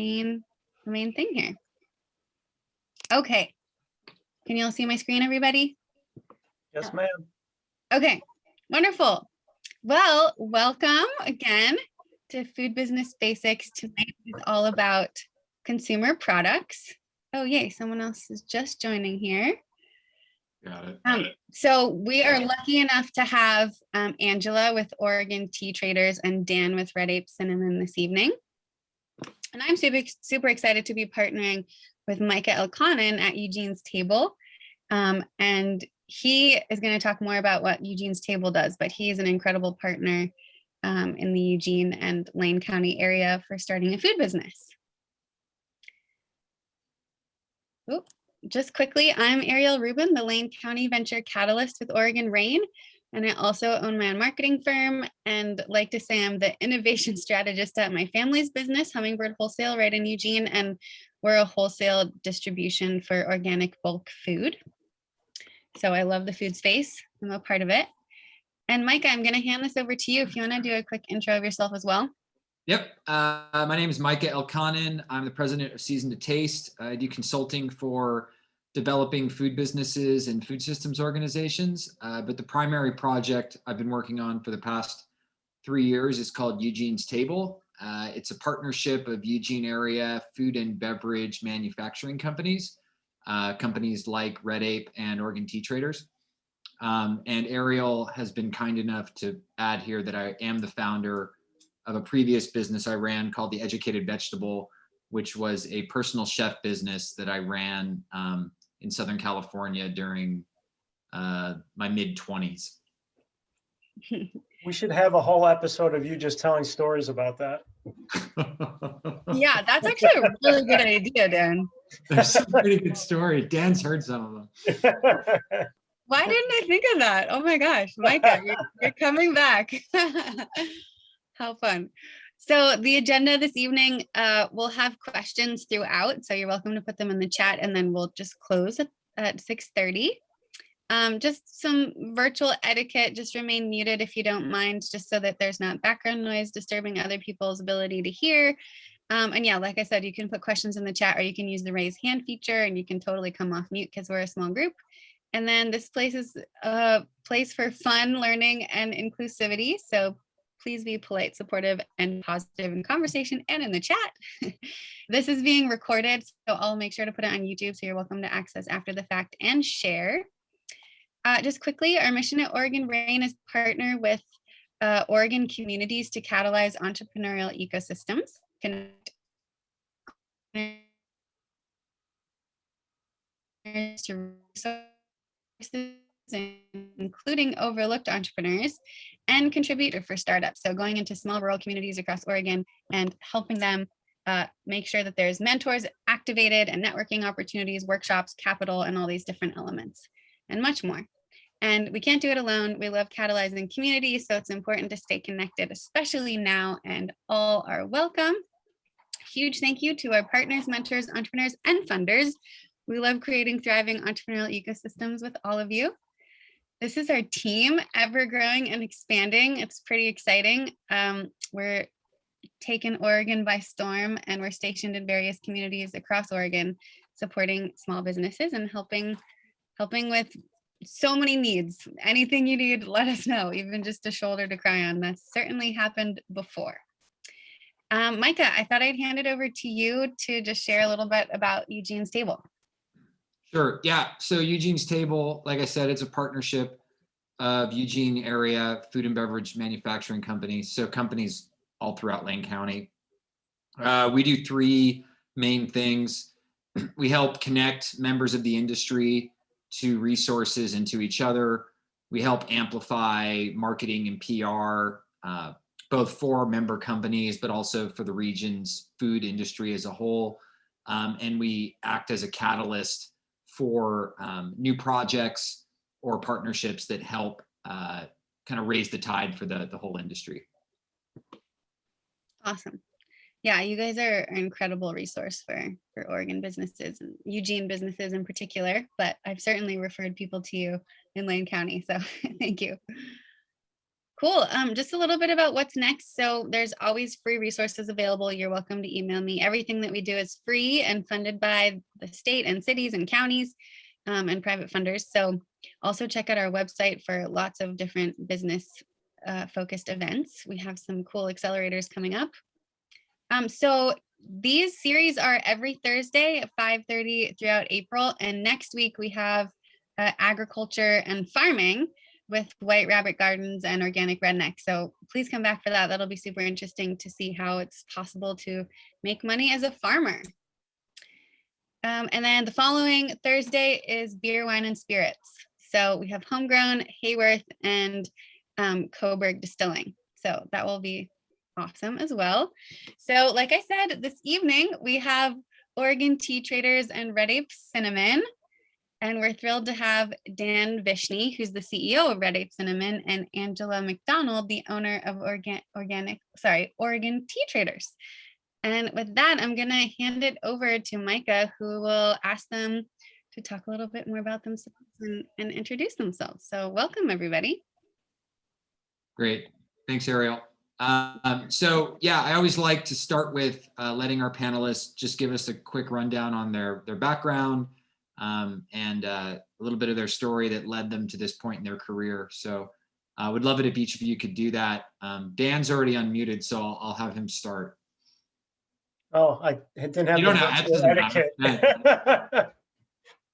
main thing here. Okay, can you all see my screen, everybody? Yes, ma'am. Okay, wonderful. Well, welcome again to Food Business Basics. Tonight is all about consumer products. Oh, yay, someone else is just joining here. Got it. So we are lucky enough to have Angela with Oregon Tea Traders and Dan with Red Ape Cinnamon this evening. And I'm super excited to be partnering with Micah Elconin at Eugene's Table. And he is going to talk more about what Eugene's Table does, but he's an incredible partner in the Eugene and Lane County area for starting a food business. Oop. Just quickly, I'm Ariel Rubin, the Lane County Venture Catalyst with Oregon Rain, and I also own my own marketing firm and like to say I'm the innovation strategist at my family's business, Hummingbird Wholesale, right in Eugene, and we're a wholesale distribution for organic bulk food. So I love the food space. I'm a part of it. And Micah, I'm going to hand this over to you if you want to do a quick intro of yourself as well. Yep. My name is Micah Elconin. I'm the president of Season to Taste. I do consulting for developing food businesses and food systems organizations. But the primary project I've been working on for the past 3 years is called Eugene's Table. It's a partnership of Eugene area food and beverage manufacturing companies, companies like Red Ape and Oregon Tea Traders. And Ariel has been kind enough to add here that I am the founder of a previous business I ran called The Educated Vegetable, which was a personal chef business that I ran in Southern California during my mid-20s. We should have a whole episode of you just telling stories about that. Yeah, that's actually a really good idea, Dan. There's some pretty good stories. Dan's heard some of them. Why didn't I think of that? Oh my gosh, Micah, you're coming back. How fun. So the agenda this evening, we'll have questions throughout. So you're welcome to put them in the chat and then we'll just close at 6:30. Just some virtual etiquette, just remain muted if you don't mind, just so that there's not background noise disturbing other people's ability to hear. And yeah, like I said, you can put questions in the chat or you can use the raise hand feature and you can totally come off mute because we're a small group. And then this place is a place for fun, learning, and inclusivity. So please be polite, supportive, and positive in conversation and in the chat. This is being recorded, so I'll make sure to put it on YouTube, so you're welcome to access after the fact and share. Just quickly, our mission at Oregon Rain is to partner with Oregon communities to catalyze entrepreneurial ecosystems, connect to resources, including overlooked entrepreneurs, and contribute for startups. So going into small rural communities across Oregon and helping them make sure that there's mentors activated and networking opportunities, workshops, capital, and all these different elements, and much more. And we can't do it alone. We love catalyzing communities, so it's important to stay connected, especially now, and all are welcome. Huge thank you to our partners, mentors, entrepreneurs, and funders. We love creating thriving entrepreneurial ecosystems with all of you. This is our team, ever growing and expanding. It's pretty exciting. We're taking Oregon by storm and we're stationed in various communities across Oregon, supporting small businesses and helping with so many needs. Anything you need, let us know, even just a shoulder to cry on. That's certainly happened before. Micah, I thought I'd hand it over to you to just share a little bit about Eugene's Table. Sure. Yeah. So Eugene's Table, like I said, it's a partnership of Eugene area food and beverage manufacturing companies. So companies all throughout Lane County. We do three main things. We help connect members of the industry to resources and to each other. We help amplify marketing and PR, both for member companies, but also for the region's food industry as a whole. And we act as a catalyst for new projects or partnerships that help kind of raise the tide for the whole industry. Awesome. Yeah, you guys are an incredible resource for Oregon businesses and Eugene businesses in particular, but I've certainly referred people to you in Lane County, so thank you. Cool. Just a little bit about what's next. So there's always free resources available. You're welcome to email me. Everything that we do is free and funded by the state and cities and counties and private funders. So also check out our website for lots of different business focused events. We have some cool accelerators coming up. So these series are every Thursday at 5:30 throughout April. And next week we have agriculture and farming with White Rabbit Gardens and Organic Redneck. So please come back for that. That'll be super interesting to see how it's possible to make money as a farmer. And then the following Thursday is Beer, Wine, and Spirits. So we have Homegrown, Hayworth, and Coburg Distilling. So that will be awesome as well. So like I said, this evening we have Oregon Tea Traders and Red Ape Cinnamon. And we're thrilled to have Dan Vishny, who's the CEO of Red Ape Cinnamon, and Angela McDonald, the owner of Oregon Tea Traders. And with that, I'm going to hand it over to Micah, who will ask them to talk a little bit more about themselves and introduce themselves. So welcome, everybody. Great. Thanks, Ariel. So yeah, I always like to start with letting our panelists just give us a quick rundown on their background, and a little bit of their story that led them to this point in their career. So I would love it if each of you could do that. Dan's already unmuted, so I'll have him start. Oh, I didn't have You don't the have, virtual etiquette.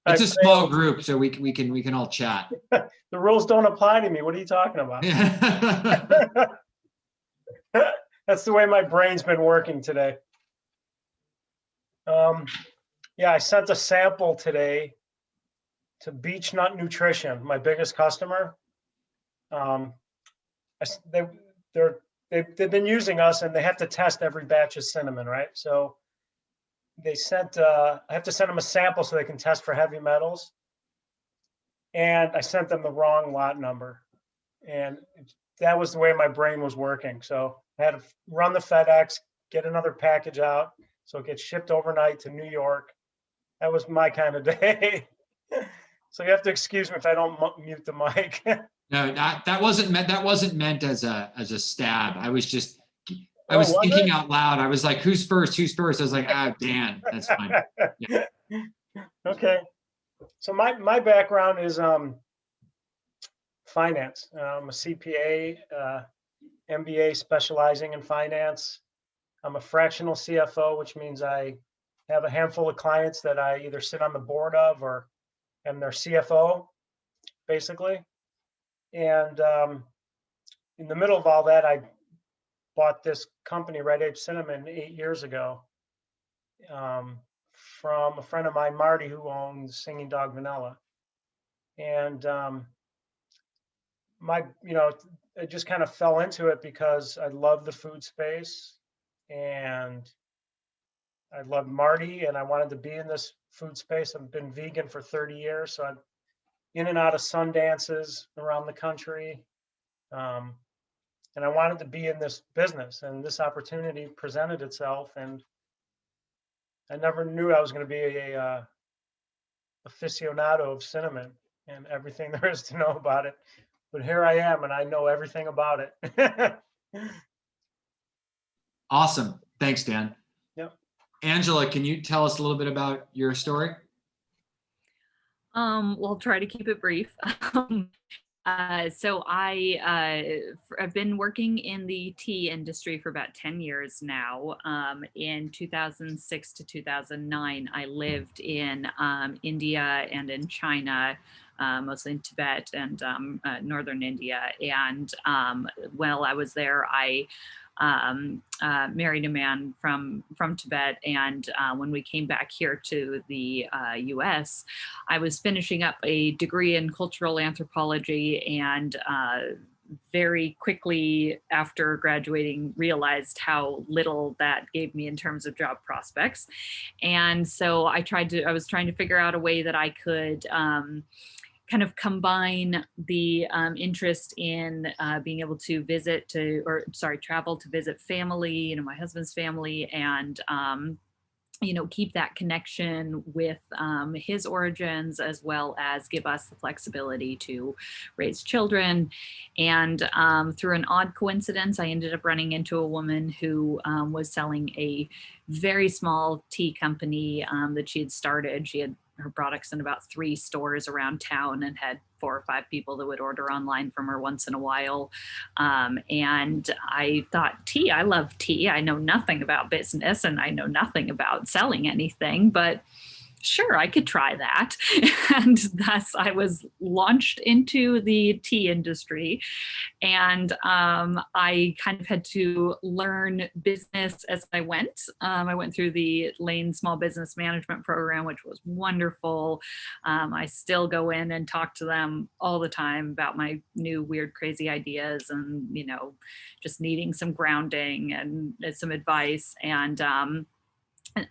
It's a small group, so we can all chat. The rules don't apply to me. What are you talking about? That's the way my brain's been working today. Yeah, I sent a sample today to Beech Nut Nutrition, my biggest customer. They've been using us, and they have to test every batch of cinnamon, right? So they sent, I have to send them a sample so they can test for heavy metals. And I sent them the wrong lot number. And that was the way my brain was working. So I had to run the FedEx, get another package out, so it gets shipped overnight to New York. That was my kind of day. So you have to excuse me if I don't mute the mic. No, that wasn't meant as a stab. I was thinking out loud. I was like, who's first? I was like, Dan, that's fine. Yeah. Okay. So my background is finance. I'm a CPA, MBA specializing in finance. I'm a fractional CFO, which means I have a handful of clients that I either sit on the board of or am their CFO, basically. And in the middle of all that, I bought this company, Red Ape Cinnamon, 8 years ago from a friend of mine, Marty, who owns Singing Dog Vanilla. And I just kind of fell into it because I love the food space and I love Marty, and I wanted to be in this food space. I've been vegan for 30 years, so I'm in and out of sun dances around the country. And I wanted to be in this business, and this opportunity presented itself, and I never knew I was going to be a aficionado of cinnamon and everything there is to know about it. But here I am, and I know everything about it. Awesome. Thanks, Dan. Yep. Angela, can you tell us a little bit about your story? We'll try to keep it brief. So I've been working in the tea industry for about 10 years now. In 2006 to 2009, I lived in India and in China, mostly in Tibet and northern India. And while I was there, I married a man from Tibet, and when we came back here to the US, I was finishing up a degree in cultural anthropology, and very quickly after graduating realized how little that gave me in terms of job prospects. And so I was trying to figure out a way that I could kind of combine the interest in being able to travel to visit family, my husband's family, and keep that connection with his origins, as well as give us the flexibility to raise children. And through an odd coincidence, I ended up running into a woman who was selling a very small tea company that she had started. She had her products in about 3 stores around town and had 4 or 5 people that would order online from her once in a while. And I thought, tea, I love tea. I know nothing about business and I know nothing about selling anything, but sure, I could try that. And thus I was launched into the tea industry. And I kind of had to learn business as I went. I went through the Lane Small Business Management Program, which was wonderful. I still go in and talk to them all the time about my new weird, crazy ideas and, just needing some grounding and some advice. And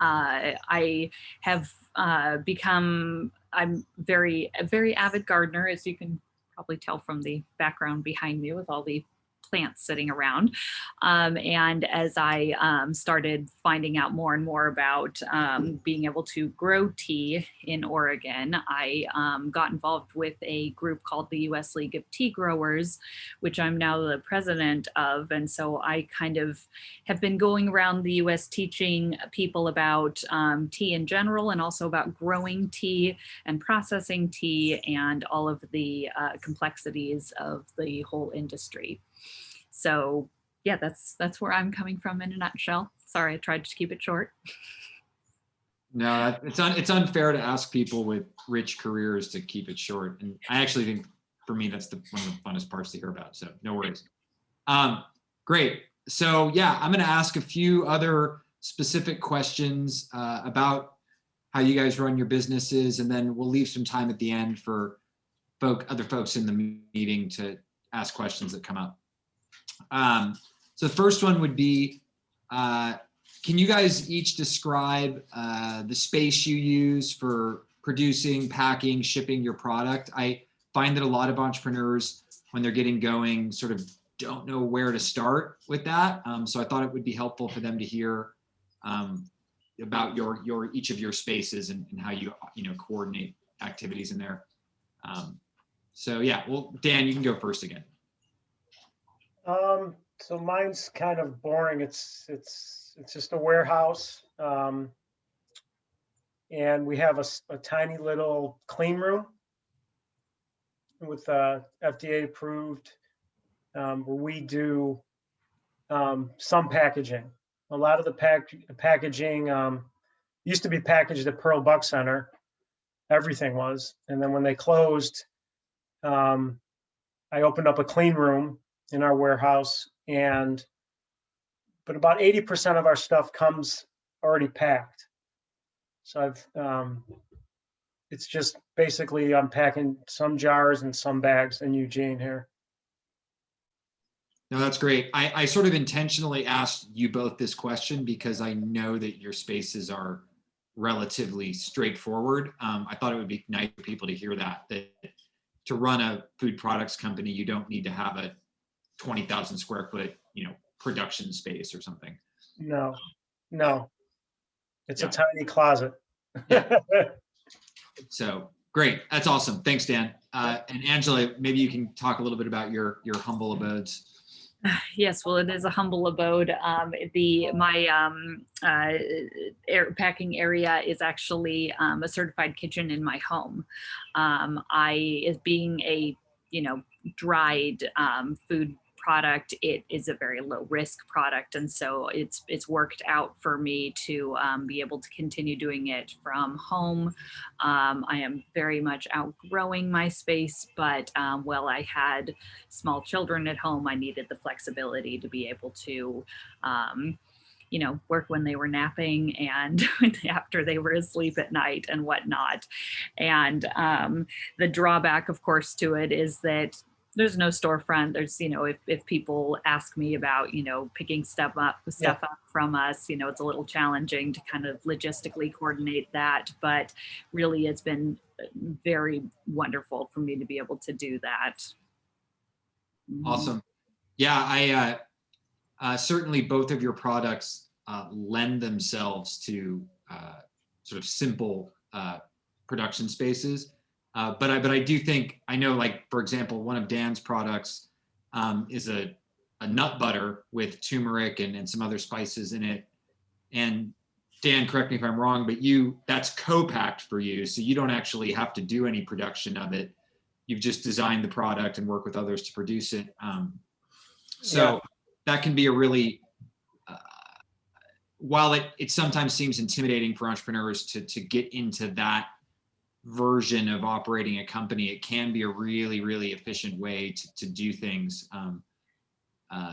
I have I'm a very avid gardener, as you can probably tell from the background behind me with all the plants sitting around. And as I started finding out more and more about being able to grow tea in Oregon, I got involved with a group called the U.S. League of Tea Growers, which I'm now the president of. And so I kind of have been going around the U.S. teaching people about tea in general, and also about growing tea and processing tea and all of the complexities of the whole industry. So yeah, that's where I'm coming from in a nutshell. Sorry, I tried to keep it short. No, it's unfair to ask people with rich careers to keep it short. And I actually think for me, that's one of the funnest parts to hear about. So no worries. Great. So yeah, I'm going to ask a few other specific questions about how you guys run your businesses, and then we'll leave some time at the end for other folks in the meeting to ask questions that come up. So the first one would be, can you guys each describe the space you use for producing, packing, shipping your product? I find that a lot of entrepreneurs, when they're getting going, sort of don't know where to start with that. So I thought it would be helpful for them to hear about each of your spaces and how you coordinate activities in there. So yeah, well, Dan, you can go first again. So mine's kind of boring. It's just a warehouse. And we have a tiny little clean room with FDA approved, where we do some packaging. A lot of the packaging used to be packaged at Pearl Buck Center. Everything was. And then when they closed, I opened up a clean room in our warehouse, but about 80% of our stuff comes already packed. So it's just basically unpacking some jars and some bags in Eugene here. No, that's great. I sort of intentionally asked you both this question because I know that your spaces are relatively straightforward. I thought it would be nice for people to hear that to run a food products company, you don't need to have a 20,000 square foot, production space or something. No, it's Yeah. a tiny closet. Yeah. So great. That's awesome. Thanks, Dan. And Angela, maybe you can talk a little bit about your humble abodes. Yes, well, it is a humble abode. My packing area is actually a certified kitchen in my home. As being a dried food product, it is a very low risk product, and so it's worked out for me to be able to continue doing it from home. I am very much outgrowing my space, but while I had small children at home, I needed the flexibility to be able to work when they were napping and after they were asleep at night and whatnot. And the drawback, of course, to it is that there's no storefront. There's, if people ask me about, picking stuff up from us, it's a little challenging to kind of logistically coordinate that, but really it's been very wonderful for me to be able to do that. Awesome. Yeah, I certainly both of your products lend themselves to sort of simple production spaces. But I do think, I know, like, for example, one of Dan's products is a nut butter with turmeric and some other spices in it. And Dan, correct me if I'm wrong, but that's co-packed for you. So you don't actually have to do any production of it. You've just designed the product and work with others to produce it. So that can be a really, while it sometimes seems intimidating for entrepreneurs to get into that version of operating a company, it can be a really, really efficient way to do things.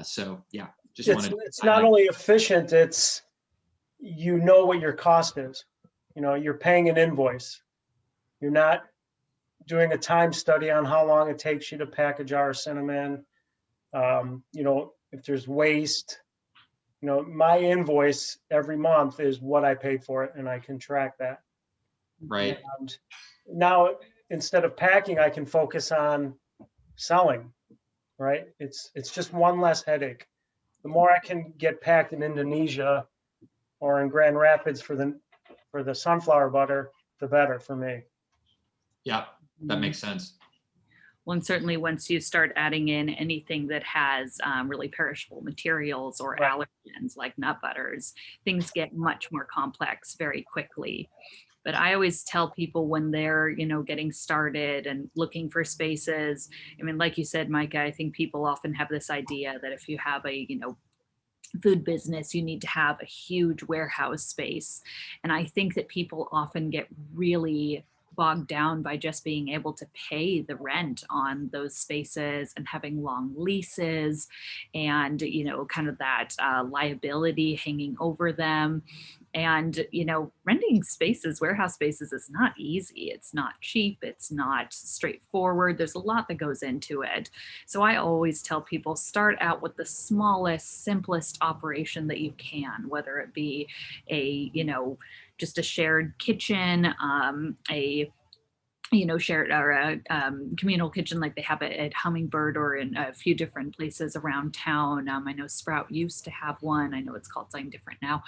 So yeah, just wanted. It's not only efficient, it's, you know what your cost is. You know, you're paying an invoice. You're not doing a time study on how long it takes you to pack a jar of cinnamon. You know, if there's waste, you know, my invoice every month is what I paid for it, and I can track that. Right. And now, instead of packing, I can focus on selling, right? It's just one less headache. The more I can get packed in Indonesia or in Grand Rapids for the sunflower butter, the better for me. Yeah, that makes sense. Well, and certainly once you start adding in anything that has really perishable materials or allergens like nut butters, things get much more complex very quickly. But I always tell people when they're, you know, getting started and looking for spaces, I mean, like you said, Micah, I think people often have this idea that if you have a, you know, food business, you need to have a huge warehouse space. And I think that people often get really bogged down by just being able to pay the rent on those spaces and having long leases and, you know, kind of that liability hanging over them. And, you know, renting spaces, warehouse spaces, is not easy. It's not cheap. It's not straightforward. There's a lot that goes into it. So I always tell people, start out with the smallest, simplest operation that you can, whether it be a, you know, just a shared kitchen, shared or a communal kitchen like they have at Hummingbird or in a few different places around town. I know Sprout used to have one. I know it's called something different now.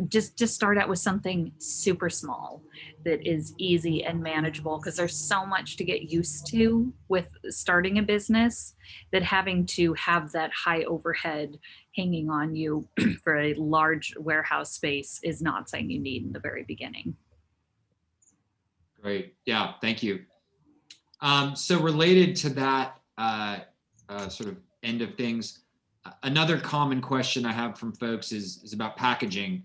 Just start out with something super small that is easy and manageable, because there's so much to get used to with starting a business that having to have that high overhead hanging on you for a large warehouse space is not something you need in the very beginning. Great. Yeah, thank you. So related to that sort of end of things, another common question I have from folks is about packaging.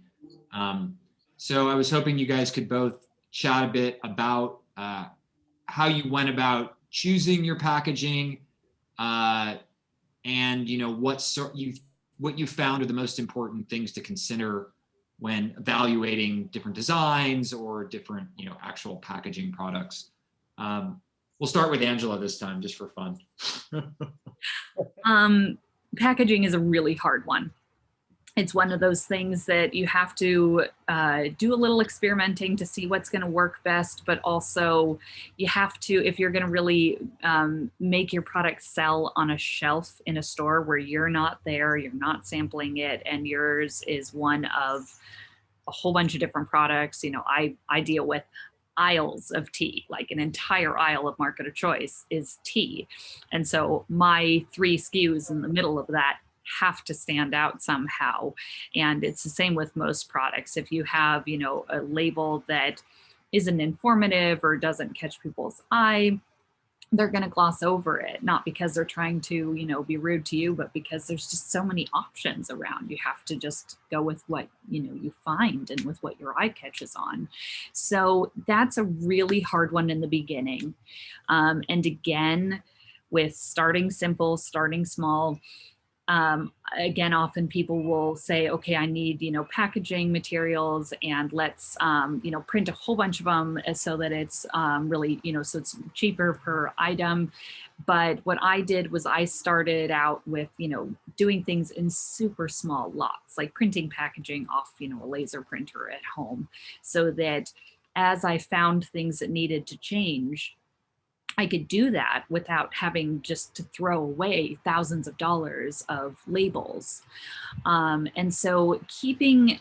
So I was hoping you guys could both chat a bit about how you went about choosing your packaging, and what you found are the most important things to consider when evaluating different designs or different, actual packaging products. We'll start with Angela this time, just for fun. Packaging is a really hard one. It's one of those things that you have to do a little experimenting to see what's going to work best, but also you have to, if you're going to really make your product sell on a shelf in a store where you're not there, you're not sampling it, and yours is one of a whole bunch of different products. I deal with aisles of tea, like an entire aisle of market of choice is tea. And so my 3 SKUs in the middle of that have to stand out somehow. And it's the same with most products. If you have, a label that isn't informative or doesn't catch people's eye, they're going to gloss over it, not because they're trying to, be rude to you, but because there's just so many options around. You have to just go with what, you find and with what your eye catches on. So that's a really hard one in the beginning. And again, with starting simple, starting small, again, often people will say, okay, I need, packaging materials, and let's, print a whole bunch of them so that it's really, so it's cheaper per item. But what I did was I started out with, doing things in super small lots, like printing packaging off, a laser printer at home, so that as I found things that needed to change, I could do that without having just to throw away thousands of dollars of labels. And so keeping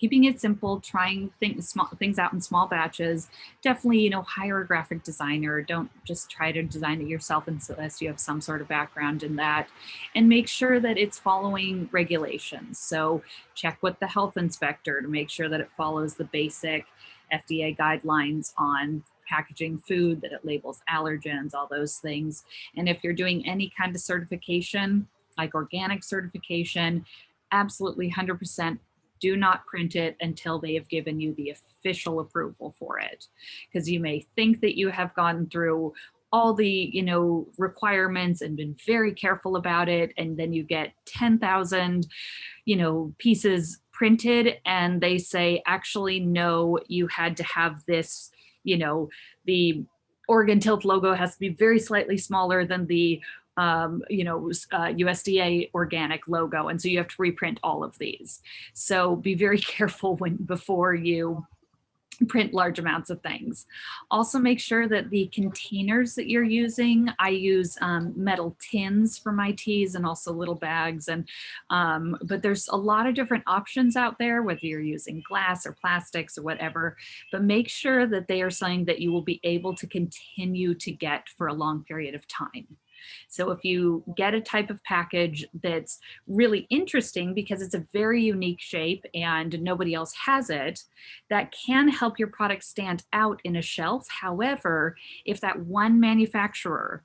it simple, trying things out in small batches. Definitely, you know, hire a graphic designer. Don't just try to design it yourself unless you have some sort of background in that. And make sure that it's following regulations. So check with the health inspector to make sure that it follows the basic FDA guidelines on packaging food, that it labels allergens, all those things. And if you're doing any kind of certification, like organic certification, absolutely 100% do not print it until they have given you the official approval for it. Because you may think that you have gone through all the, you know, requirements and been very careful about it, and then you get 10,000, you know, pieces printed, and they say, actually, no, you had to have this, you know, the Oregon Tilt logo has to be very slightly smaller than the USDA organic logo. And so you have to reprint all of these. So be very careful before you print large amounts of things. Also make sure that the containers that you're using, I use metal tins for my teas and also little bags. And but there's a lot of different options out there, whether you're using glass or plastics or whatever, but make sure that they are something that you will be able to continue to get for a long period of time. So if you get a type of package that's really interesting because it's a very unique shape and nobody else has it, that can help your product stand out in a shelf. However, if that one manufacturer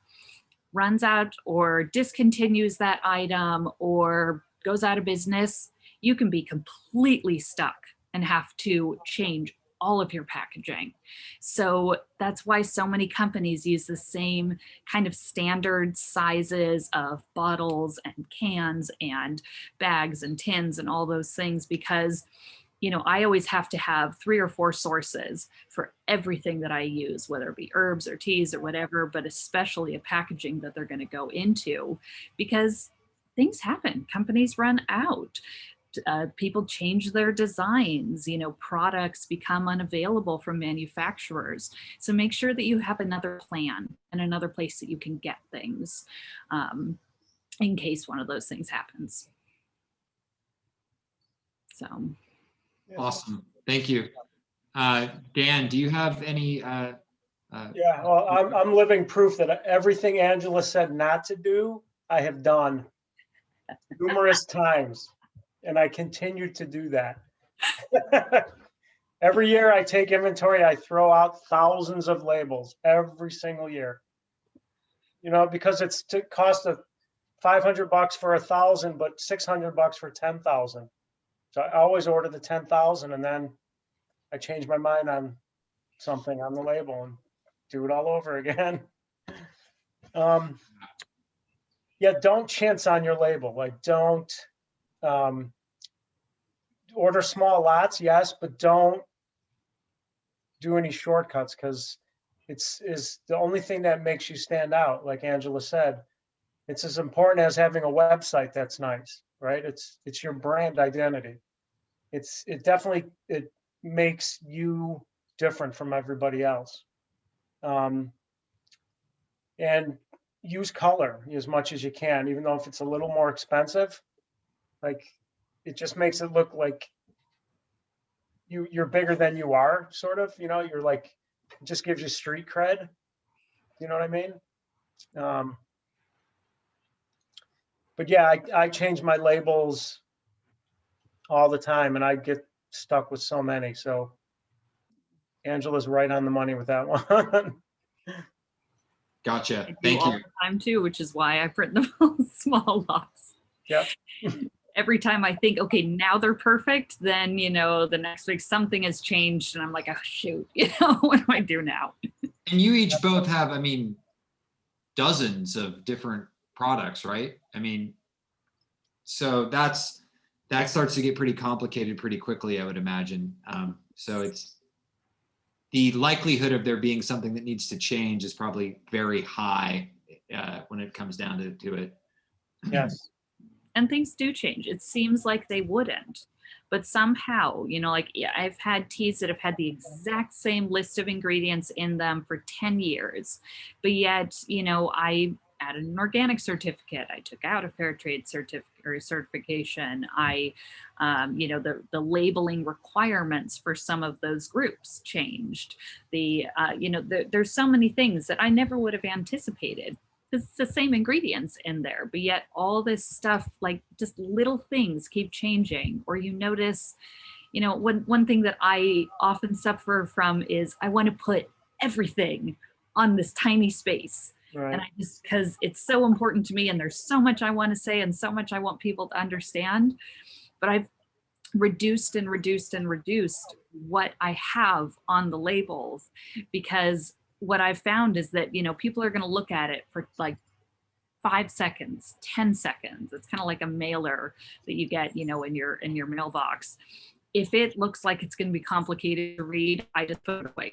runs out or discontinues that item or goes out of business, you can be completely stuck and have to change all of your packaging. So that's why so many companies use the same kind of standard sizes of bottles and cans and bags and tins and all those things, because, you know, I always have to have 3 or 4 sources for everything that I use, whether it be herbs or teas or whatever, but especially a packaging that they're going to go into, because things happen. Companies run out. People change their designs, you know, products become unavailable from manufacturers. So make sure that you have another plan and another place that you can get things in case one of those things happens. So. Awesome. Thank you. Dan, do you have any? Yeah, well, I'm living proof that everything Angela said not to do, I have done numerous times. And I continue to do that. Every year I take inventory, I throw out thousands of labels every single year. You know, because it's to cost of $500 for 1,000, but $600 for 10,000. So I always order the 10,000, and then I change my mind on something on the label and do it all over again. Yeah, don't chintz on your label. Like, don't. Order small lots, yes, but don't do any shortcuts, because it's the only thing that makes you stand out. Like Angela said, it's as important as having a website that's nice, right? It's your brand identity. It definitely makes you different from everybody else. And use color as much as you can, even though if it's a little more expensive, like, it just makes it look like you're bigger than you are, sort of, you know, you're like, it just gives you street cred. You know what I mean? But yeah, I change my labels all the time, and I get stuck with so many. So Angela's right on the money with that one. Gotcha. I do Thank all you. the time too, which is why I print them small lots. Yep. Every time I think, okay, now they're perfect, then, you know, the next week something has changed and I'm like, oh shoot, you know, what do I do now? And you each both have, I mean, dozens of different products, right? I mean, so that starts to get pretty complicated pretty quickly, I would imagine. So it's the likelihood of there being something that needs to change is probably very high when it comes down to it. Yes. and things do change. It seems like they wouldn't, but somehow, you know, like yeah, I've had teas that have had the exact same list of ingredients in them for 10 years, but yet, you know, I added an organic certificate. I took out a fair trade certificate or certification. You know, the labeling requirements for some of those groups changed. You know, there's so many things that I never would have anticipated. It's the same ingredients in there, but yet all this stuff, like just little things keep changing. Or you notice, you know, one thing that I often suffer from is I want to put everything on this tiny space. Right. And I just, because it's so important to me and there's so much I want to say and so much I want people to understand, but I've reduced and reduced and reduced what I have on the labels, because what I've found is that, you know, people are going to look at it for like 5 seconds, 10 seconds. It's kind of like a mailer that you get, you know, in your mailbox. If it looks like it's going to be complicated to read, I just put it away.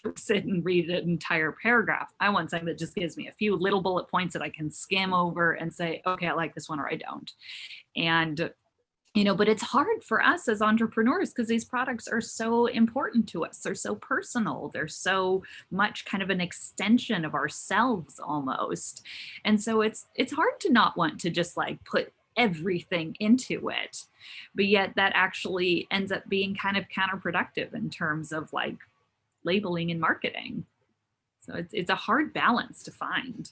To sit and read an entire paragraph. I want something that just gives me a few little bullet points that I can skim over and say, okay, I like this one or I don't. And you know, but it's hard for us as entrepreneurs because these products are so important to us. They're so personal. They're so much kind of an extension of ourselves almost. And so it's hard to not want to just like put everything into it. But yet that actually ends up being kind of counterproductive in terms of like labeling and marketing. So it's a hard balance to find.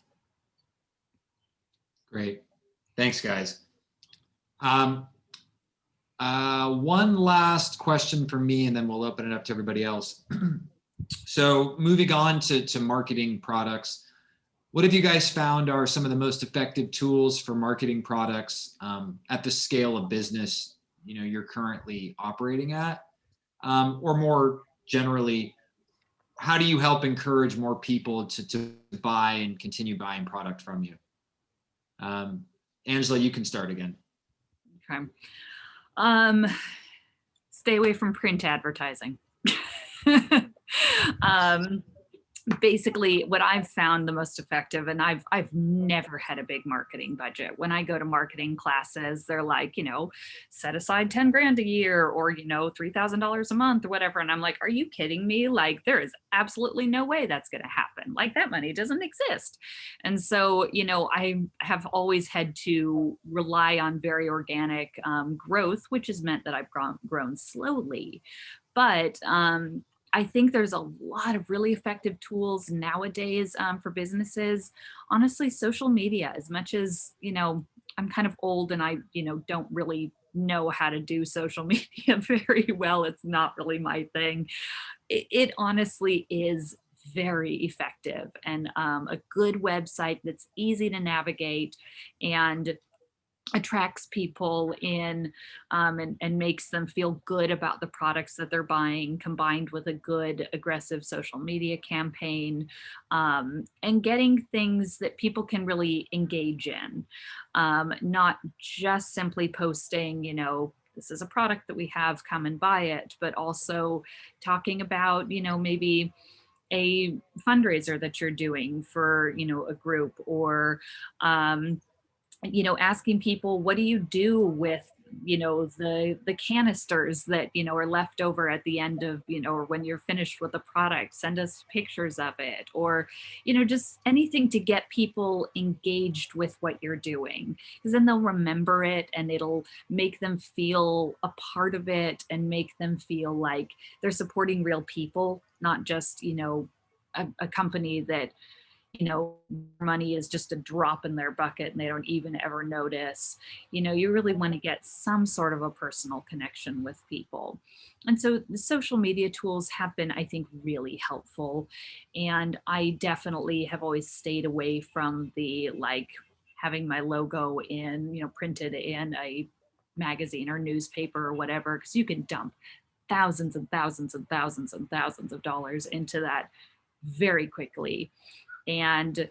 Great. Thanks, guys. One last question from me, and then we'll open it up to everybody else. So moving on to marketing products, what have you guys found are some of the most effective tools for marketing products at the scale of business, you know, you're currently operating at? Or more generally, how do you help encourage more people to buy and continue buying product from you? Angela, you can start again. Okay. Stay away from print advertising. Basically what I've found the most effective, and I've never had a big marketing budget. When I go to marketing classes, they're like, you know, set aside 10 grand a year or, you know, $3,000 a month or whatever. And I'm like, are you kidding me? Like, there is absolutely no way that's going to happen. Like, that money doesn't exist. And so, you know, I have always had to rely on very organic growth, which has meant that I've grown slowly. But I think there's a lot of really effective tools nowadays for businesses. Honestly, social media, as much as, you know, I'm kind of old and I, you know, don't really know how to do social media very well. It's not really my thing. It honestly is very effective, and a good website that's easy to navigate and attracts people in and makes them feel good about the products that they're buying, combined with a good aggressive social media campaign, and getting things that people can really engage in, not just simply posting, you know, this is a product that we have, come and buy it, but also talking about, you know, maybe a fundraiser that you're doing for, you know, a group, or you know, asking people, what do you do with, you know, the canisters that, you know, are left over at the end of, you know, or when you're finished with the product, send us pictures of it, or, you know, just anything to get people engaged with what you're doing, because then they'll remember it and it'll make them feel a part of it and make them feel like they're supporting real people, not just, you know, a company that, you know, money is just a drop in their bucket and they don't even ever notice. You know, you really want to get some sort of a personal connection with people. And so the social media tools have been, I think, really helpful. And I definitely have always stayed away from the, like, having my logo in, you know, printed in a magazine or newspaper or whatever, because you can dump thousands and thousands and thousands and thousands of dollars into that very quickly. And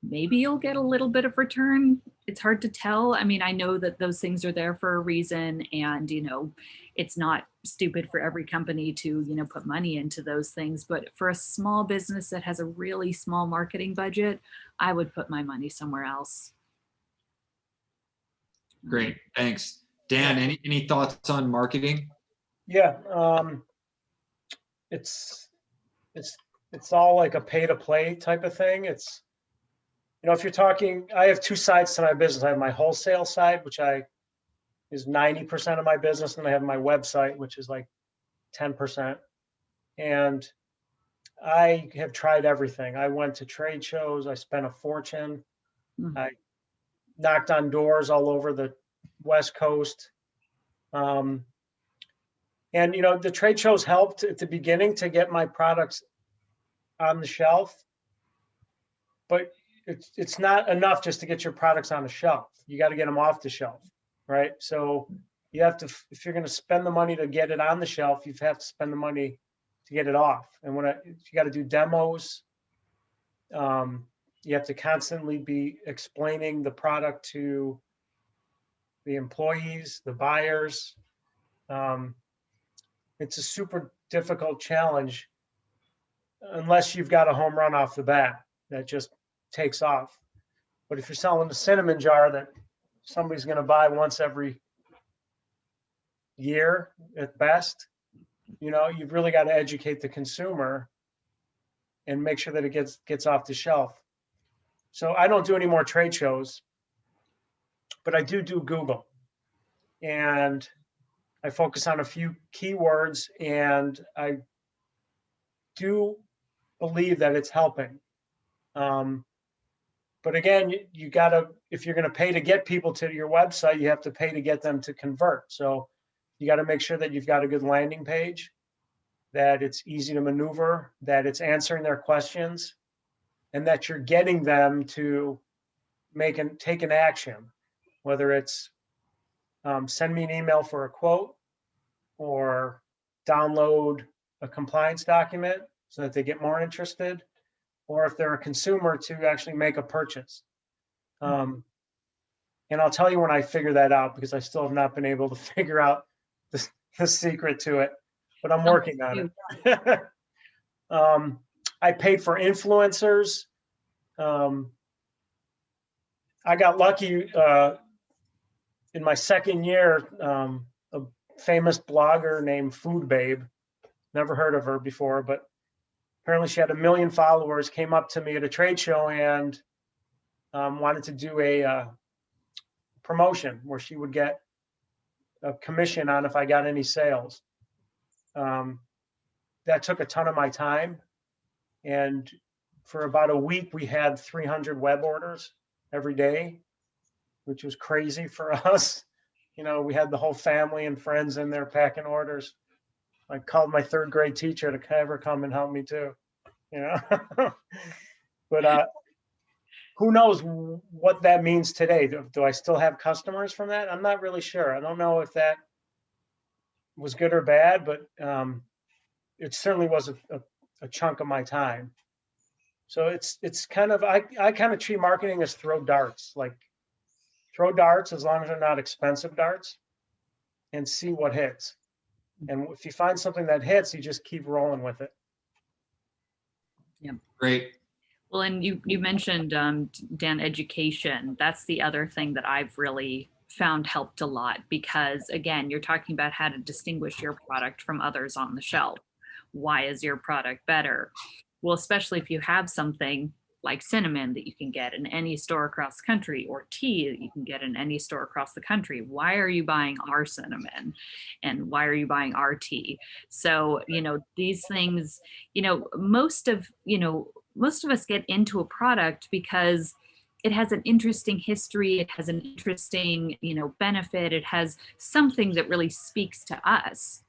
maybe you'll get a little bit of return. It's hard to tell. I mean, I know that those things are there for a reason, and, you know, it's not stupid for every company to, you know, put money into those things. But for a small business that has a really small marketing budget, I would put my money somewhere else. Great, thanks. Dan, any thoughts on marketing? Yeah, it's all like a pay to play type of thing. It's, if you're talking, I have two sides to my business. I have my wholesale side, which is 90% of my business, and I have my website, which is like 10%. And I have tried everything. I went to trade shows. I spent a fortune. I knocked on doors all over the West Coast. And, the trade shows helped at the beginning to get my products on the shelf, but it's not enough just to get your products on the shelf. You got to get them off the shelf, right? So you have to, if you're going to spend the money to get it on the shelf, you have to spend the money to get it off. And you got to do demos, you have to constantly be explaining the product to the employees, the buyers. It's a super difficult challenge unless you've got a home run off the bat that just takes off. But if you're selling a cinnamon jar that somebody's going to buy once every year at best, you've really got to educate the consumer and make sure that it gets off the shelf. So I don't do any more trade shows, but I do Google, and I focus on a few keywords, and I do believe that it's helping. But again, you gotta, if you're gonna pay to get people to your website, you have to pay to get them to convert. So you got to make sure that you've got a good landing page, that it's easy to maneuver, that it's answering their questions, and that you're getting them to take an action, whether it's send me an email for a quote or download a compliance document so that they get more interested, or if they're a consumer, to actually make a purchase. And I'll tell you when I figure that out, because I still have not been able to figure out the secret to it, but I'm working on it. I paid for influencers. I got lucky in my second year. A famous blogger named Food Babe, never heard of her before, but apparently she had 1 million followers, came up to me at a trade show and wanted to do a promotion where she would get a commission on if I got any sales. That took a ton of my time. And for about a week, we had 300 web orders every day, which was crazy for us. We had the whole family and friends in there packing orders. I called my 3rd grade teacher to ever come and help me too, But who knows what that means today? Do I still have customers from that? I'm not really sure. I don't know if that was good or bad, but it certainly was a chunk of my time. So it's kind of, I kind of treat marketing as throw darts, like throw darts as long as they're not expensive darts, and see what hits. And if you find something that hits, you just keep rolling with it. Yeah. Great. Well, and you mentioned, Dan, education. That's the other thing that I've really found helped a lot, because again, you're talking about how to distinguish your product from others on the shelf. Why is your product better? Well, especially if you have something like cinnamon that you can get in any store across the country, or tea that you can get in any store across the country. Why are you buying our cinnamon? And why are you buying our tea? So, these things, most of us get into a product because it has an interesting history. It has an interesting, benefit. It has something that really speaks to us.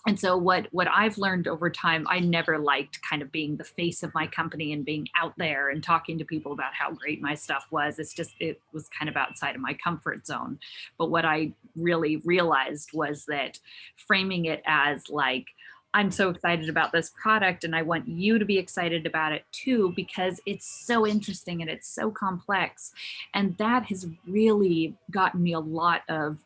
And so what I've learned over time, I never liked kind of being the face of my company and being out there and talking to people about how great my stuff was. It was kind of outside of my comfort zone. But what I really realized was that framing it as like, I'm so excited about this product and I want you to be excited about it too, because it's so interesting and it's so complex. And that has really gotten me a lot of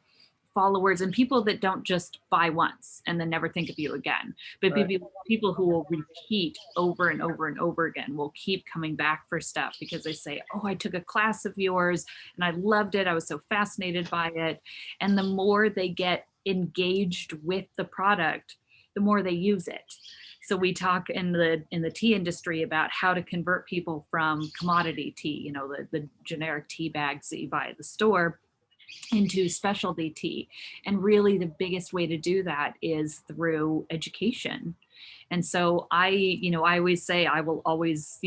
followers and people that don't just buy once and then never think of you again, but Right. people who will repeat over and over and over again, will keep coming back for stuff because they say, oh, I took a class of yours and I loved it. I was so fascinated by it. And the more they get engaged with the product, the more they use it. So we talk in the tea industry about how to convert people from commodity tea, you know, the generic tea bags that you buy at the store, into specialty tea. And really the biggest way to do that is through education. And so I always say I will always,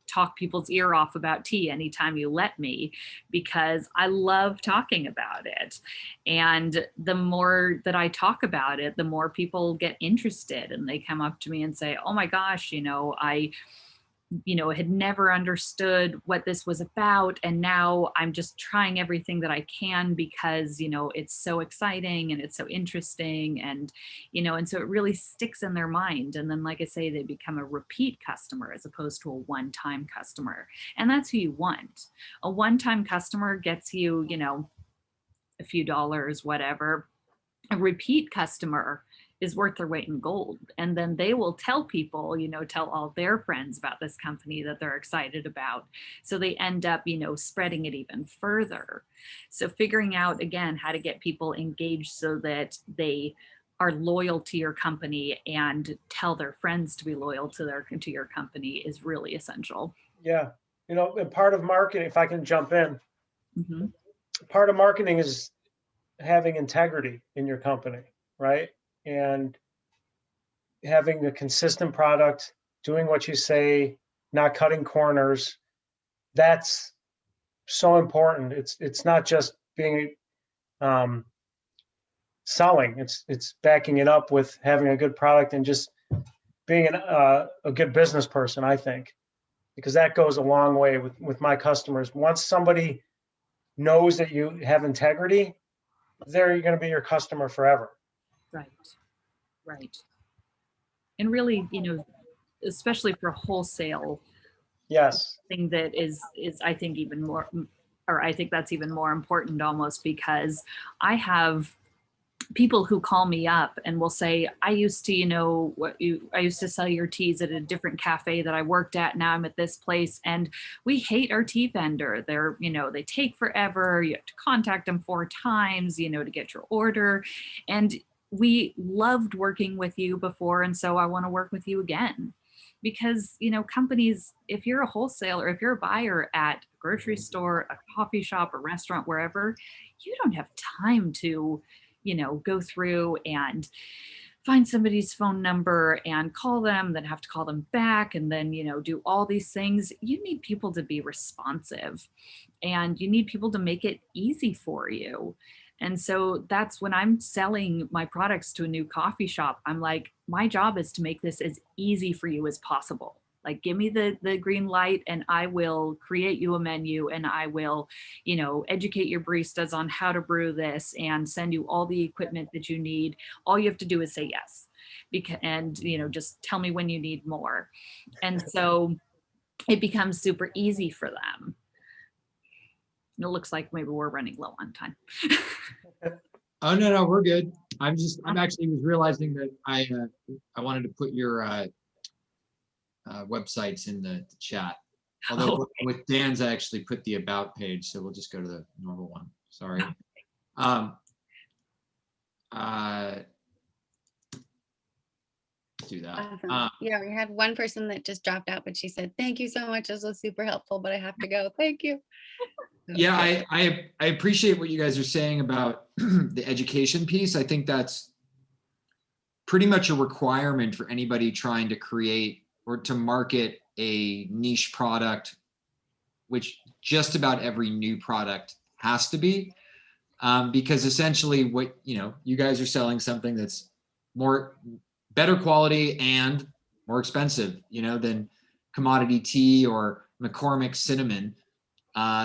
talk people's ear off about tea anytime you let me, because I love talking about it. And the more that I talk about it, the more people get interested and they come up to me and say, oh my gosh, I had never understood what this was about. And now I'm just trying everything that I can because, it's so exciting and it's so interesting. And so it really sticks in their mind. And then, like I say, they become a repeat customer as opposed to a one-time customer. And that's who you want. A one-time customer gets you, a few dollars, whatever. A repeat customer is worth their weight in gold. And then they will tell people, tell all their friends about this company that they're excited about. So they end up, spreading it even further. So figuring out, again, how to get people engaged so that they are loyal to your company and tell their friends to be loyal to your company is really essential. Yeah. And part of marketing, if I can jump in, Mm-hmm. part of marketing is having integrity in your company, right? And having a consistent product, doing what you say, not cutting corners. That's so important. It's not just being selling. It's backing it up with having a good product and just being a good business person, I think, because that goes a long way with my customers. Once somebody knows that you have integrity, they're going to be your customer forever. Right. And really, especially for wholesale, Yes. thing that is I think even more, or I think that's even more important almost, because I have people who call me up and will say, I used to sell your teas at a different cafe that I worked at. Now I'm at this place and we hate our tea vendor. They're, they take forever. You have to contact them 4 times, to get your order. And we loved working with you before. And so I want to work with you again. Because, companies, if you're a wholesaler, if you're a buyer at a grocery store, a coffee shop, a restaurant, wherever, you don't have time to, go through and find somebody's phone number and call them, then have to call them back and then, do all these things. You need people to be responsive and you need people to make it easy for you. And so that's when I'm selling my products to a new coffee shop. I'm like, my job is to make this as easy for you as possible. Like, give me the green light and I will create you a menu and I will, educate your baristas on how to brew this and send you all the equipment that you need. All you have to do is say yes. And, just tell me when you need more. And so it becomes super easy for them. It looks like maybe we're running low on time. Oh, no, we're good. I'm actually was realizing that I wanted to put your websites in the chat. Although with Dan's, I actually put the about page, so we'll just go to the normal one. Sorry. Do that. Awesome. Yeah, we had one person that just dropped out, but she said, thank you so much. This was super helpful, but I have to go. Thank you. Yeah, I appreciate what you guys are saying about the education piece. I think that's pretty much a requirement for anybody trying to create or to market a niche product, which just about every new product has to be, because essentially what, you guys are selling something that's better quality and more expensive, than commodity tea or McCormick cinnamon.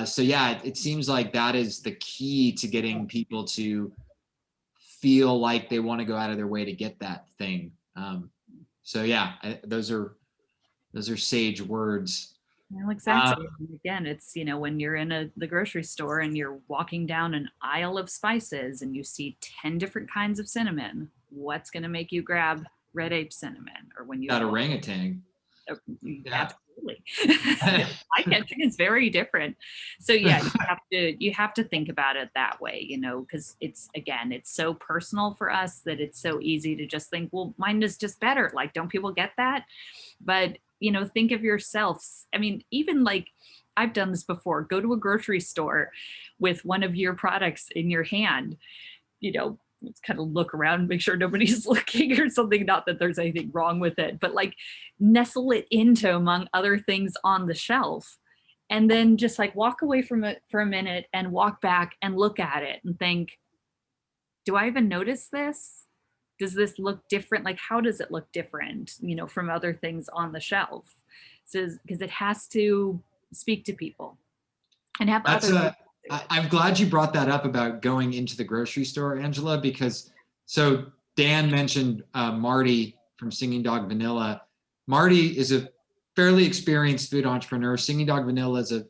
So yeah, it seems like that is the key to getting people to feel like they want to go out of their way to get that thing. So yeah, those are sage words. Well, exactly. And again, it's, you know, when you're in the grocery store and you're walking down an aisle of spices and you see 10 different kinds of cinnamon, what's going to make you grab red ape cinnamon? Or when you That orangutan. Yeah. absolutely. Eye catching is very different. So yeah, you have to think about it that way, you know, because it's, again, it's so personal for us that it's so easy to just think, well, mine is just better. Like, don't people get that? But, you know, think of yourselves. I mean, even like, I've done this before. Go to a grocery store with one of your products in your hand, you know, let's kind of look around and make sure nobody's looking or something. Not that there's anything wrong with it, but like nestle it into among other things on the shelf. And then just like walk away from it for a minute and walk back and look at it and think, do I even notice this? Does this look different? Like, how does it look different, you know, from other things on the shelf? So, because it has to speak to people and have That's other. I'm glad you brought that up about going into the grocery store, Angela, because so Dan mentioned Marty from Singing Dog Vanilla. Marty is a fairly experienced food entrepreneur. Singing Dog Vanilla is a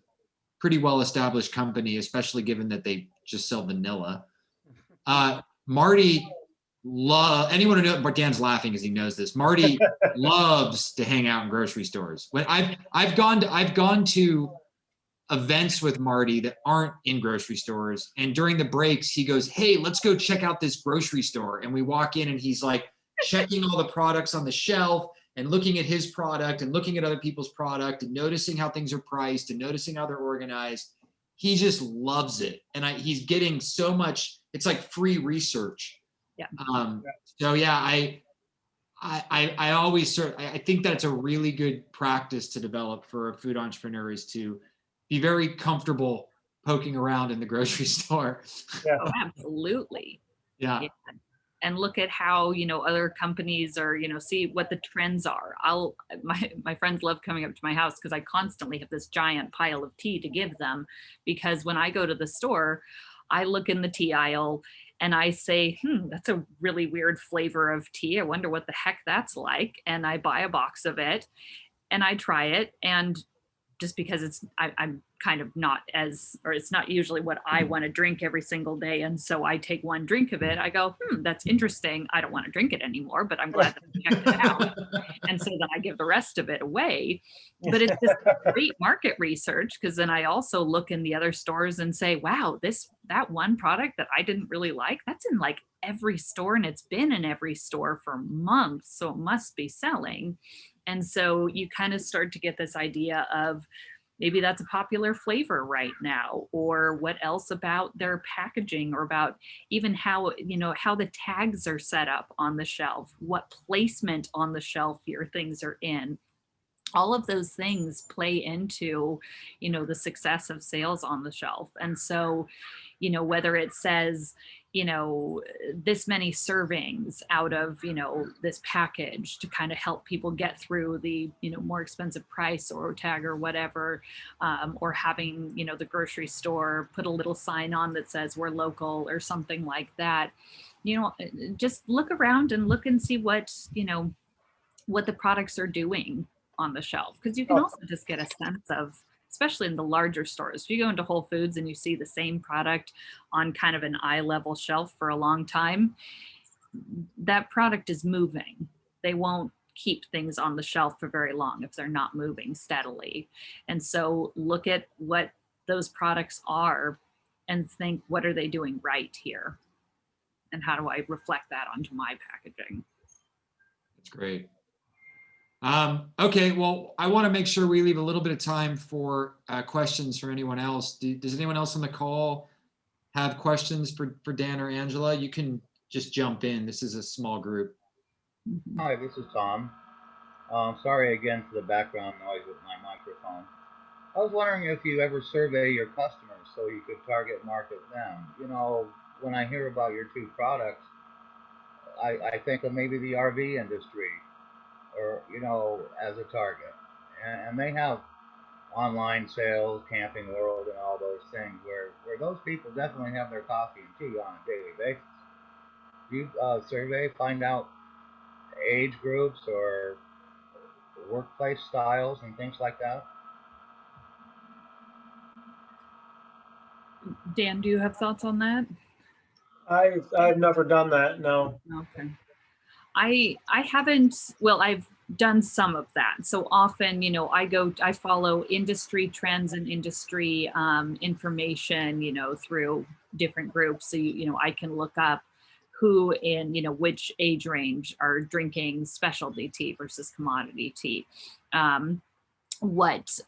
pretty well-established company, especially given that they just sell vanilla. Marty anyone who knows, Dan's laughing as he knows this. Marty loves to hang out in grocery stores. When I've gone to events with Marty that aren't in grocery stores, and during the breaks he goes, "Hey, let's go check out this grocery store." And we walk in and he's like checking all the products on the shelf and looking at his product and looking at other people's product and noticing how things are priced and noticing how they're organized. He just loves it. And he's getting so much, it's like free research. Yeah. So yeah, I always I think that's a really good practice to develop for a food entrepreneur, is to be very comfortable poking around in the grocery store. Yeah. Oh, absolutely. Yeah. And look at how, you know, other companies are, you know, see what the trends are. My friends love coming up to my house because I constantly have this giant pile of tea to give them, because when I go to the store, I look in the tea aisle and I say, that's a really weird flavor of tea. I wonder what the heck that's like. And I buy a box of it and I try it. And just because I'm kind of not it's not usually what I want to drink every single day. And so I take one drink of it. I go, that's interesting. I don't want to drink it anymore, but I'm glad that I checked it out. And so then I give the rest of it away. But it's just great market research, because then I also look in the other stores and say, wow, that one product that I didn't really like, that's in like every store, and it's been in every store for months. So it must be selling. And so you kind of start to get this idea of maybe that's a popular flavor right now, or what else about their packaging, or about even how, you know, how the tags are set up on the shelf, what placement on the shelf your things are in. All of those things play into, you know, the success of sales on the shelf. And so, you know, whether it says, you know, this many servings out of, you know, this package to kind of help people get through the, you know, more expensive price or tag or whatever, or having, you know, the grocery store put a little sign on that says we're local or something like that. You know, just look around and look and see what, you know, what the products are doing on the shelf, because you can also just get a sense of, especially in the larger stores, if you go into Whole Foods and you see the same product on kind of an eye level shelf for a long time, that product is moving. They won't keep things on the shelf for very long if they're not moving steadily. And so look at what those products are and think, what are they doing right here? And how do I reflect that onto my packaging? That's great. Okay, well, I want to make sure we leave a little bit of time for questions for anyone else. Does anyone else on the call have questions for Dan or Angela? You can just jump in. This is a small group. Hi, this is Tom. Sorry again for the background noise with my microphone. I was wondering if you ever survey your customers so you could target market them. You know, when I hear about your two products, I think of maybe the RV industry, or, you know, as a target. And they have online sales, Camping World, and all those things where those people definitely have their coffee and tea on a daily basis. Do you survey, find out age groups or workplace styles and things like that? Dan, do you have thoughts on that? I've never done that. No. Okay. I haven't, well, I've done some of that. So often, you know, I follow industry trends and industry information, you know, through different groups. So, you know, I can look up who in, you know, which age range are drinking specialty tea versus commodity tea. What,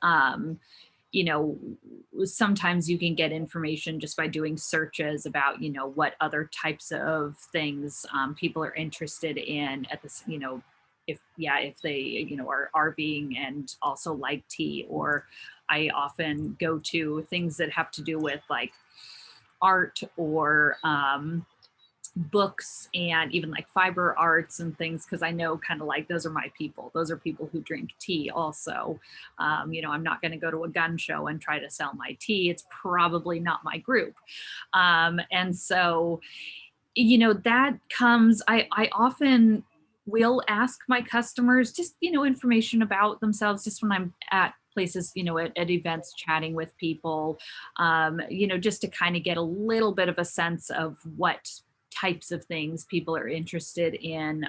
you know, sometimes you can get information just by doing searches about, you know, what other types of things people are interested in at this, you know, if they, you know, are RVing and also like tea. Or I often go to things that have to do with like art or books and even like fiber arts and things, because I know kind of like those are my people. Those are people who drink tea also. You know, I'm not going to go to a gun show and try to sell my tea. It's probably not my group. And so, you know, that comes, I often will ask my customers just, you know, information about themselves just when I'm at places, you know, at events, chatting with people, you know, just to kind of get a little bit of a sense of what types of things people are interested in,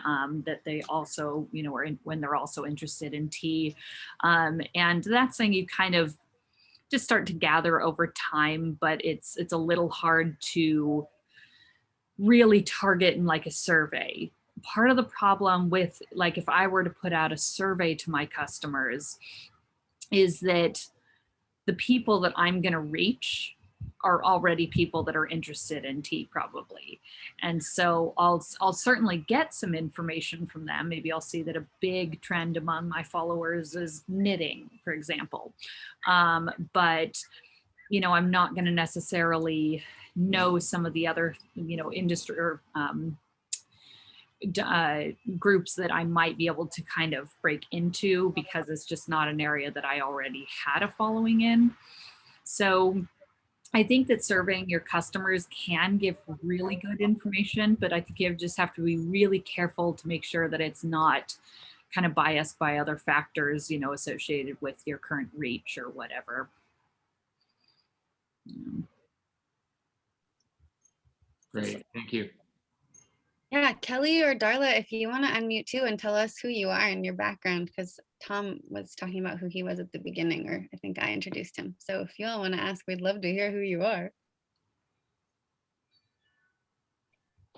that they also, you know, are in, when they're also interested in tea. And that's something you kind of just start to gather over time, but it's a little hard to really target in like a survey. Part of the problem with, like, if I were to put out a survey to my customers, is that the people that I'm going to reach are already people that are interested in tea probably. And so I'll certainly get some information from them. Maybe I'll see that a big trend among my followers is knitting, for example. But, you know, I'm not going to necessarily know some of the other, you know, industry or groups that I might be able to kind of break into, because it's just not an area that I already had a following in. So I think that surveying your customers can give really good information, but I think you just have to be really careful to make sure that it's not kind of biased by other factors, you know, associated with your current reach or whatever. Great, thank you. Yeah, Kelly or Darla, if you want to unmute too and tell us who you are and your background, because Tom was talking about who he was at the beginning, or I think I introduced him. So if you all want to ask, we'd love to hear who you are.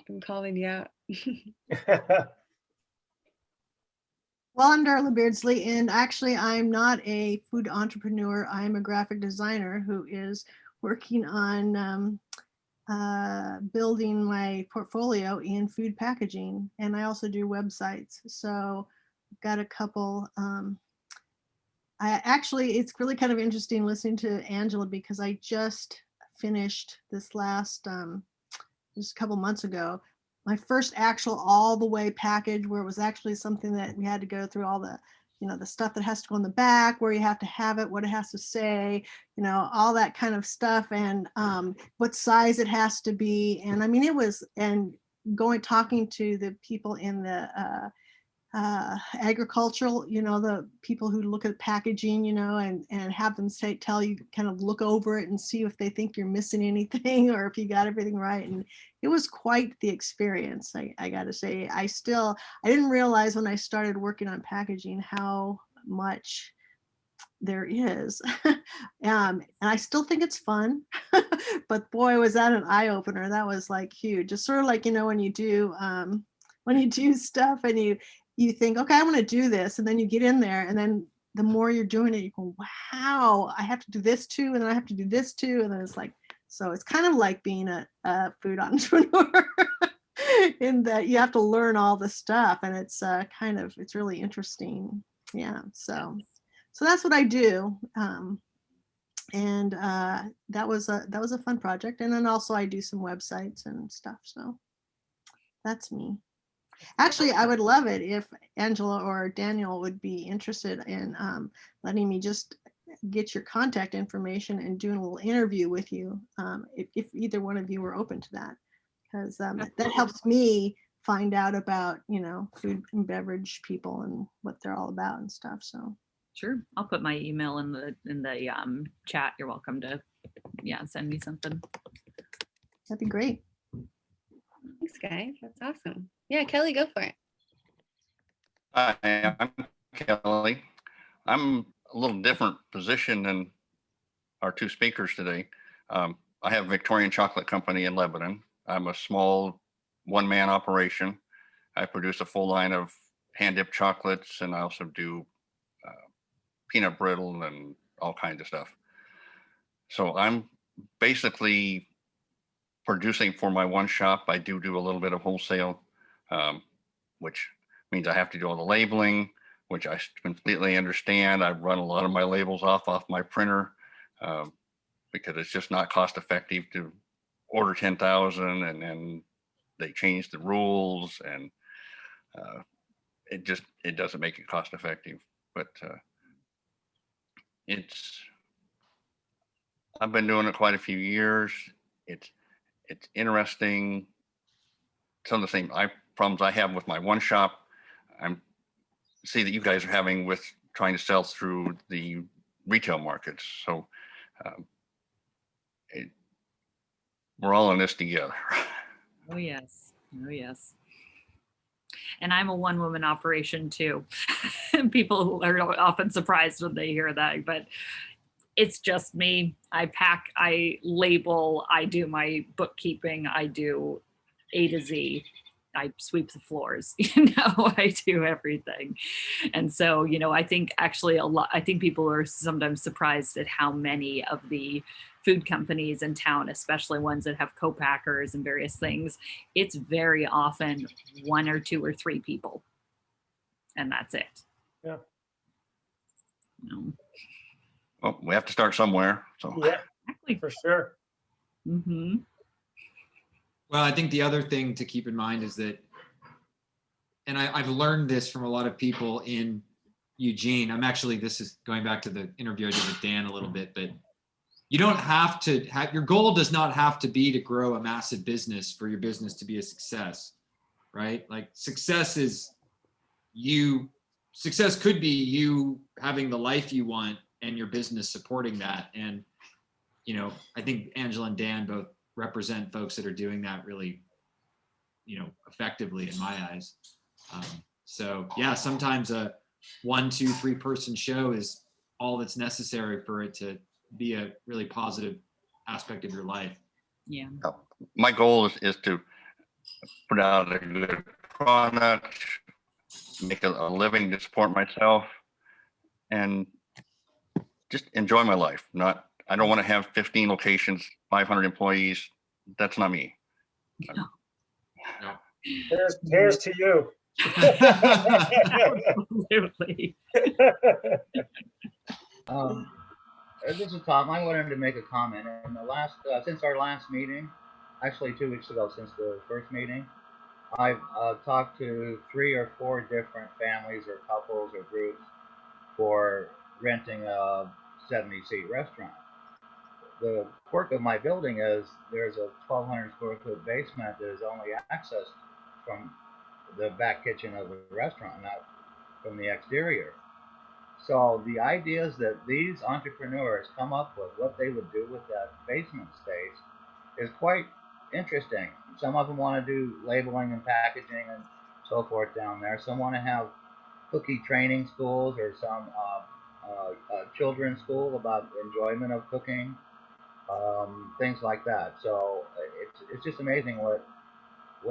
I'm calling you out. Well, I'm Darla Beardsley, and actually I'm not a food entrepreneur. I'm a graphic designer who is working on building my portfolio in food packaging, and I also do websites. So I've got a couple. It's really kind of interesting listening to Angela, because I just finished this last, just a couple months ago, my first actual all the way package, where it was actually something that we had to go through all the, you know, the stuff that has to go in the back, where you have to have it, what it has to say, you know, all that kind of stuff, and what size it has to be. And I mean, it was, and talking to the people in the agricultural, you know, the people who look at packaging, you know, and have them tell you, kind of look over it and see if they think you're missing anything or if you got everything right. And it was quite the experience. I got to say, I didn't realize when I started working on packaging how much there is. And I still think it's fun, but boy, was that an eye opener. That was like huge. Just sort of like, you know, when you do stuff and you think, okay, I want to do this. And then you get in there, and then the more you're doing it, you go, wow, I have to do this too. And then I have to do this too. And then it's like, so it's kind of like being a food entrepreneur in that you have to learn all the stuff, and it's it's really interesting. Yeah. So that's what I do. And that was a fun project. And then also I do some websites and stuff. So that's me. Actually, I would love it if Angela or Daniel would be interested in letting me just get your contact information and doing a little interview with you, if either one of you were open to that, because that helps me find out about, you know, food and beverage people and what they're all about and stuff. So Sure, I'll put my email in the chat. You're welcome to yeah, send me something. That'd be great. Thanks, guys. That's awesome. Yeah, Kelly, go for it. Hi, I'm Kelly. I'm a little different position than our two speakers today. I have a Victorian Chocolate Company in Lebanon. I'm a small one-man operation. I produce a full line of hand-dipped chocolates, and I also do peanut brittle and all kinds of stuff. So I'm basically producing for my one shop. I do a little bit of wholesale, which means I have to do all the labeling, which I completely understand. I run a lot of my labels off my printer because it's just not cost effective to order 10,000 and then they change the rules, and it doesn't make it cost effective. But I've been doing it quite a few years. It's interesting. Some of the same problems I have with my one shop, I'm see that you guys are having with trying to sell through the retail markets. So we're all in this together. Oh, yes. Oh, yes. And I'm a one-woman operation too. People are often surprised when they hear that, but it's just me. I pack, I label, I do my bookkeeping, I do A to Z. I sweep the floors, I do everything. And so, I think actually I think people are sometimes surprised at how many of the food companies in town, especially ones that have co-packers and various things, it's very often one or two or three people. And that's it. Yeah. Well, we have to start somewhere. So Yeah, Exactly. for sure. Mm-hmm. Well, I think the other thing to keep in mind is that, and I've learned this from a lot of people in Eugene. This is going back to the interview I did with Dan a little bit, but you don't have to have, your goal does not have to be to grow a massive business for your business to be a success, right? Like success could be you having the life you want and your business supporting that. And, I think Angela and Dan both represent folks that are doing that really, effectively in my eyes. So yeah, sometimes a 1, 2, 3 person show is all that's necessary for it to be a really positive aspect of your life. Yeah. my goal is to put out a good product, make a living to support myself, and just enjoy my life. I don't want to have 15 locations, 500 employees. That's not me. No. Here's to you. Absolutely. This is Tom. I wanted to make a comment. In the last, since our last meeting, actually 2 weeks ago, since the first meeting, I've talked to 3 or 4 different families or couples or groups for renting a 70-seat restaurant. The quirk of my building is there's a 1,200 square foot basement that is only accessed from the back kitchen of the restaurant, not from the exterior. So the ideas that these entrepreneurs come up with, what they would do with that basement space, is quite interesting. Some of them want to do labeling and packaging and so forth down there. Some want to have cookie training schools or some children's school about enjoyment of cooking, things like that. So it's just amazing what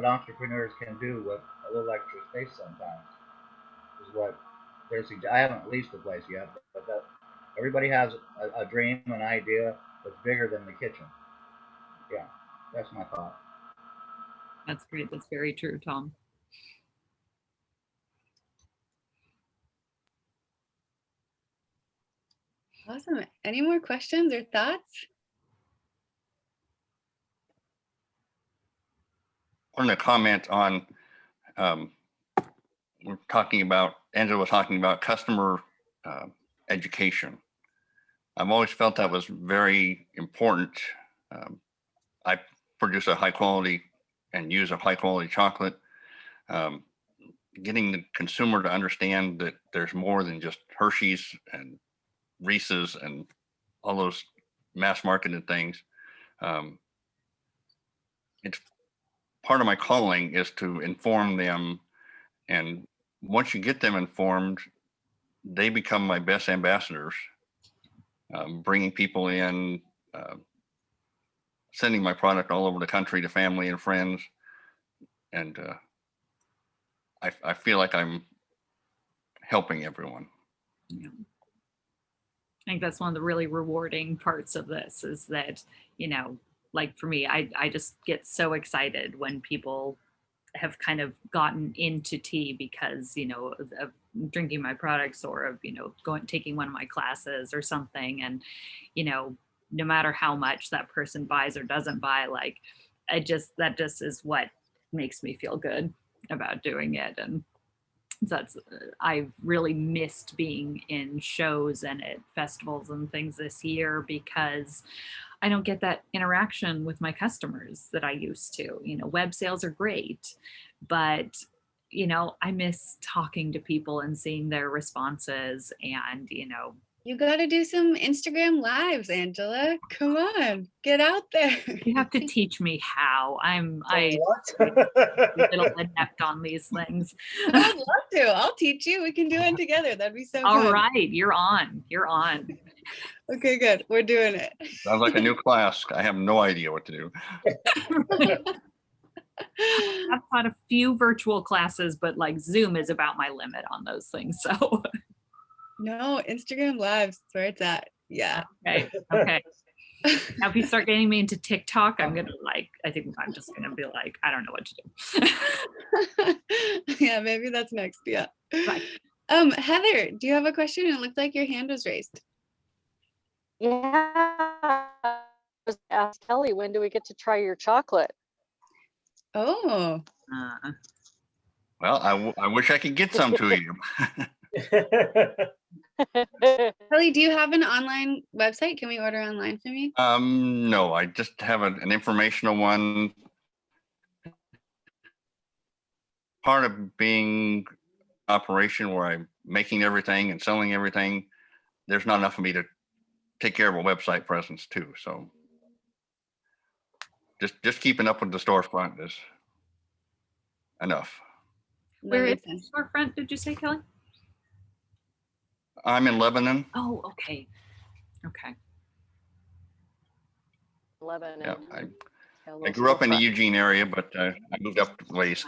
entrepreneurs can do with a little extra space sometimes. Is what I haven't leased the place yet, but everybody has a dream, an idea that's bigger than the kitchen. Yeah, that's my thought. That's great. That's very true, Tom. Awesome. Any more questions or thoughts? I want to comment on, Angela was talking about customer education. I've always felt that was very important. I produce a high quality and use a high quality chocolate. Getting the consumer to understand that there's more than just Hershey's and Reese's and all those mass marketed things. It's part of my calling is to inform them. And once you get them informed, they become my best ambassadors, bringing people in, sending my product all over the country to family and friends. And I feel like I'm helping everyone. Yeah. I think that's one of the really rewarding parts of this is that, you know, like for me, I just get so excited when people have kind of gotten into tea because, you know, of drinking my products or of, you know, taking one of my classes or something. And, you know, no matter how much that person buys or doesn't buy, like that just is what makes me feel good about doing it. And that's I've really missed being in shows and at festivals and things this year because I don't get that interaction with my customers that I used to. You know, web sales are great, but you know, I miss talking to people and seeing their responses and, you know, You got to do some Instagram lives, Angela. Come on, get out there. you have to teach me how. I What? little adept on these things. I'd love to. I'll teach you. We can do it together. That'd be so All fun. right, you're on. You're on. Okay, good. We're doing it. Sounds like a new class. I have no idea what to do. I've taught a few virtual classes, but like Zoom is about my limit on those things. So No, Instagram lives. That's where it's at. Yeah. okay. Now if you start getting me into TikTok, I'm gonna I think I'm just gonna be like, I don't know what to do. Yeah, maybe that's next. Yeah. Right. Heather, do you have a question? It looked like your hand was raised. Yeah. I was asked Kelly, when do we get to try your chocolate? Oh. Well, I wish I could get some to you. Kelly, do you have an online website? Can we order online from you? No, I just have an informational one. Part of being operation where I'm making everything and selling everything, there's not enough of me to take care of a website presence too. So just keeping up with the storefront is enough. Where That is makes sense. the storefront, did you say, Kelly? I'm in Lebanon. Oh, okay. Okay. Lebanon. Yeah, Yeah, I little grew up in the storefront. Eugene area, but I moved up a ways.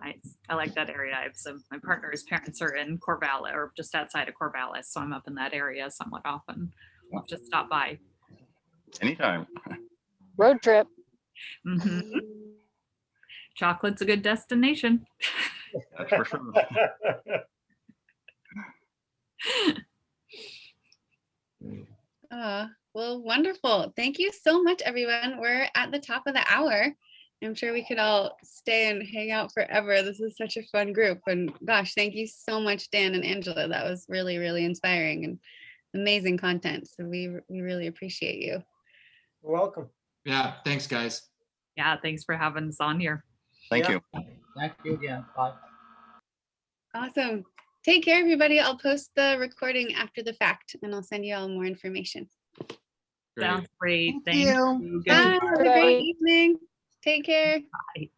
Nice. I like that area. I have my partner's parents are in Corvallis or just outside of Corvallis. So I'm up in that area somewhat often. I'll just stop by. Anytime. Road trip. Mhm. Chocolate's a good destination. That's for sure. Well, wonderful. Thank you so much, everyone. We're at the top of the hour. I'm sure we could all stay and hang out forever. This is such a fun group. And gosh, thank you so much, Dan and Angela. That was really, really inspiring and amazing content. So we really appreciate you. You're welcome. Yeah, thanks, guys. Yeah, thanks for having us on here. Thank Yeah. you. Thank you again. Bye. Awesome. Take care, everybody. I'll post the recording after the fact and I'll send you all more information. Great. Sounds great. Thank you. you. Good Bye. to Have a great evening. Take care. Bye.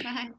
Bye.